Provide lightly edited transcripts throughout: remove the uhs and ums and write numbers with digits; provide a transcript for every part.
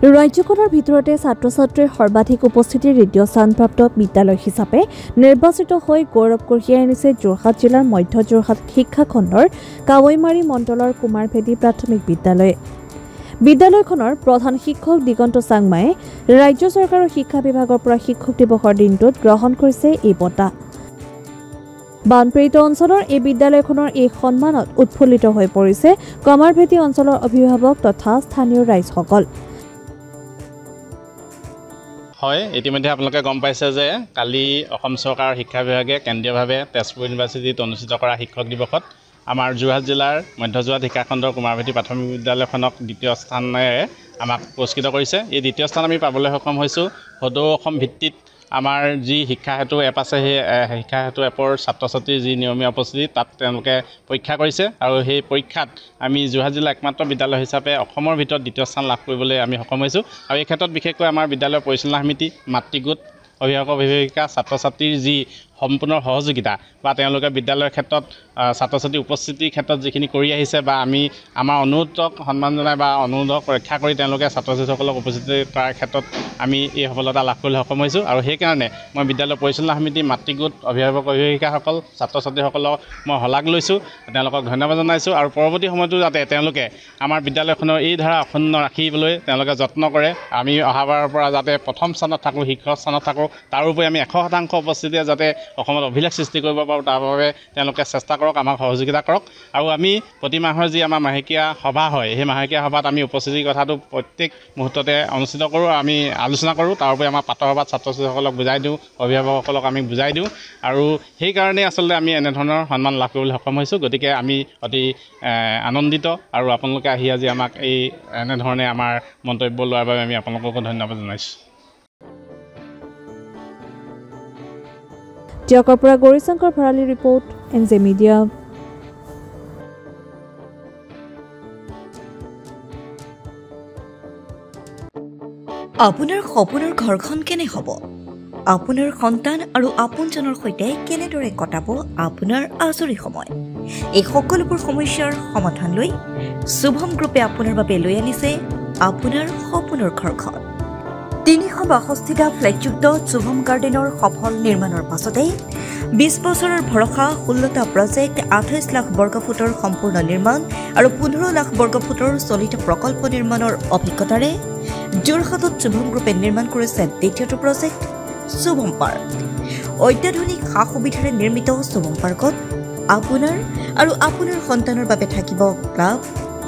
ৰাজ্যখনৰ ভিতৰতে ছাত্ৰ-ছাত্ৰীৰ সৰ্বাধিক উপস্থিতিৰ দ্বিতীয় স্থানপ্ৰাপ্ত বিদ্যালয় হিচাপে নিৰ্বাচিত হৈ গৌৰৱ কঢ়িয়াই আনিছে যোৰহাট জিলাৰ মধ্য যোৰহাট শিক্ষা খণ্ডৰ কাৱৈমাৰী মণ্ডলৰ কুমাৰভেদী প্ৰাথমিক বিদ্যালয়। বিদ্যালয়খনৰ প্ৰধান শিক্ষক দিগন্ত চাংমাই ৰাজ্য চৰকাৰৰ শিক্ষা বিভাগৰ পৰা শিক্ষক দিৱসৰ দিনটোত গ্ৰহণ কৰিছে এই বঁটা। বানপীড়িত অঞ্চলৰ এই বিদ্যালয়খনৰ এই সন্মানত উৎফুল্লিত হৈ পৰিছে কুমাৰভেদী অঞ্চলৰ অভিভাৱক তথা স্থানীয় ৰাইজসকল। হয়, ইতিমধ্যে আপোনালোকে গম পাইছে যে কালি অসম চৰকাৰৰ শিক্ষা বিভাগে কেন্দ্ৰীয়ভাৱে তেজপুৰ ইউনিভাৰ্চিটিত অনুষ্ঠিত কৰা শিক্ষক দিৱসত আমাৰ যোৰহাট জিলাৰ মধ্য যোৰহাট শিক্ষাখণ্ডৰ কুমাৰভেদী প্ৰাথমিক বিদ্যালয়খনক দ্বিতীয় স্থানেৰে আমাক পুৰস্কৃত কৰিছে। এই দ্বিতীয় স্থান আমি পাবলৈ সক্ষম হৈছোঁ সদৌ অসম ভিত্তিত আমাৰ যি শিক্ষা সেতু এপ আছে, সেই শিক্ষা সেতু এপৰ ছাত্ৰ ছাত্ৰীৰ যি নিয়মীয়া উপস্থিতি তাত তেওঁলোকে পৰীক্ষা কৰিছে আৰু সেই পৰীক্ষাত আমি যোৰহাট জিলাৰ একমাত্ৰ বিদ্যালয় হিচাপে অসমৰ ভিতৰত দ্বিতীয় স্থান লাভ কৰিবলৈ আমি সক্ষম হৈছোঁ। আৰু এই ক্ষেত্ৰত বিশেষকৈ আমাৰ বিদ্যালয়ৰ পৰিচালনা সমিতি, মাতৃগোট, অভিভাৱক অভিভাৱিকা, ছাত্ৰ ছাত্ৰীৰ যি সম্পূৰ্ণ সহযোগিতা বা তেওঁলোকে বিদ্যালয়ৰ ক্ষেত্ৰত ছাত্ৰ ছাত্ৰীৰ উপস্থিতিৰ ক্ষেত্ৰত যিখিনি কৰি আহিছে বা আমি আমাৰ অনুৰোধক সন্মান জনাই বা অনুৰোধক ৰক্ষা কৰি তেওঁলোকে ছাত্ৰ ছাত্ৰীসকলক উপস্থিত কৰাৰ ক্ষেত্ৰত আমি এই সফলতা লাভ কৰিবলৈ সক্ষম হৈছোঁ। আৰু সেইকাৰণে মই বিদ্যালয়ৰ পৰিচালনা সমিতি, মাতৃগোট, অভিভাৱক অভিভাৱিকাসকল, ছাত্ৰ ছাত্ৰীসকলক মই শলাগ লৈছোঁ, তেওঁলোকক ধন্যবাদ জনাইছোঁ। আৰু পৰৱৰ্তী সময়তো যাতে তেওঁলোকে আমাৰ বিদ্যালয়খনৰ এই ধাৰা অক্ষুণ্ণ ৰাখিবলৈ তেওঁলোকে যত্ন কৰে, আমি অহাবাৰৰ পৰা যাতে প্ৰথম স্থানত থাকোঁ, শীৰ্ষ স্থানত থাকোঁ, তাৰোপৰি আমি 100% উপস্থিতিৰে যাতে অসমত অভিলেখ সৃষ্টি কৰিব পাৰোঁ, তাৰ বাবে তেওঁলোকে চেষ্টা কৰক, আমাক সহযোগিতা কৰক। আৰু আমি প্ৰতি মাহৰ যি আমাৰ মাহেকীয়া সভা হয়, সেই মাহেকীয়া সভাত আমি উপস্থিতিৰ কথাটো প্ৰত্যেক মুহূৰ্ততে অনুষ্ঠিত কৰোঁ, আমি আলোচনা কৰোঁ। তাৰোপৰি আমাৰ পাতৰ সভাত ছাত্ৰ ছাত্ৰীসকলক বুজাই দিওঁ, অভিভাৱকসকলক আমি বুজাই দিওঁ। আৰু সেইকাৰণেই আচলতে আমি এনেধৰণৰ সন্মান লাভ কৰিবলৈ সক্ষম হৈছোঁ। গতিকে আমি অতি আনন্দিত আৰু আপোনালোকে আহি আজি আমাক এই এনেধৰণে আমাৰ মন্তব্য লোৱাৰ বাবে আমি আপোনালোককো ধন্যবাদ জনাইছোঁ। টিয়কৰ পৰা Gaurishankar Bharali report, NJ media. আপোনাৰ সপোনৰ ঘৰখন কেনে হ'ব? আপোনাৰ সন্তান আৰু আপোনজনৰ সৈতে কেনেদৰে কটাব আপোনাৰ আজৰি সময়? এই সকলোবোৰ সমস্যাৰ সমাধান লৈ শুভম গ্ৰুপে আপোনাৰ বাবে লৈ আনিছে আপোনাৰ সপোনৰ ঘৰখন। 362টা ফ্লেটযুক্ত শুভম গাৰ্ডেনৰ সফল নিৰ্মাণৰ পাছতে 20 বছৰৰ ভৰসা, 16টা প্ৰজেক্ট, 28 লাখ বৰ্গফুটৰ সম্পূৰ্ণ নিৰ্মাণ আৰু 15 লাখ বৰ্গফুটৰ চলিত প্ৰকল্প নিৰ্মাণৰ অভিজ্ঞতাৰে যোৰহাটত শুভম গ্ৰুপে নিৰ্মাণ কৰিছে দ্বিতীয়টো প্ৰজেক্ট শুভম পাৰ্ক। অত্যাধুনিক সা সুবিধাৰে নিৰ্মিত শুভম পাৰ্কত আপোনাৰ আৰু আপোনাৰ সন্তানৰ বাবে থাকিব club,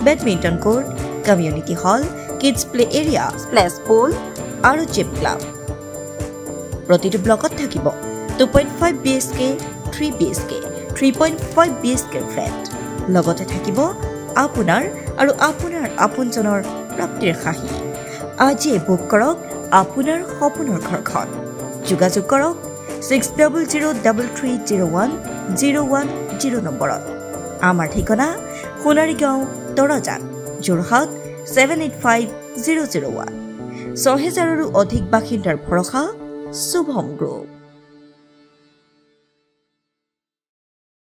badminton court, community hall, kids play area, splash pool আৰু জিম ক্লাব। প্ৰতিটো ব্লকত থাকিব 2.5 BHK, 3 BHK, 3.5 BHK ফ্লেট। লগতে থাকিব আপোনাৰ আৰু আপোনাৰ আপোনজনৰ প্ৰাপ্তিৰ সাহী। আজিয়ে বুক কৰক আপোনাৰ সপোনৰ ঘৰখন। যোগাযোগ কৰক 6003010110 নম্বৰত। আমাৰ ঠিকনা সোণাৰীগাঁও, তৰাজান, যোৰহাট 785001। 6000ৰো অধিক বাসিন্দাৰ ভৰসা শুভম গ্ৰুপ।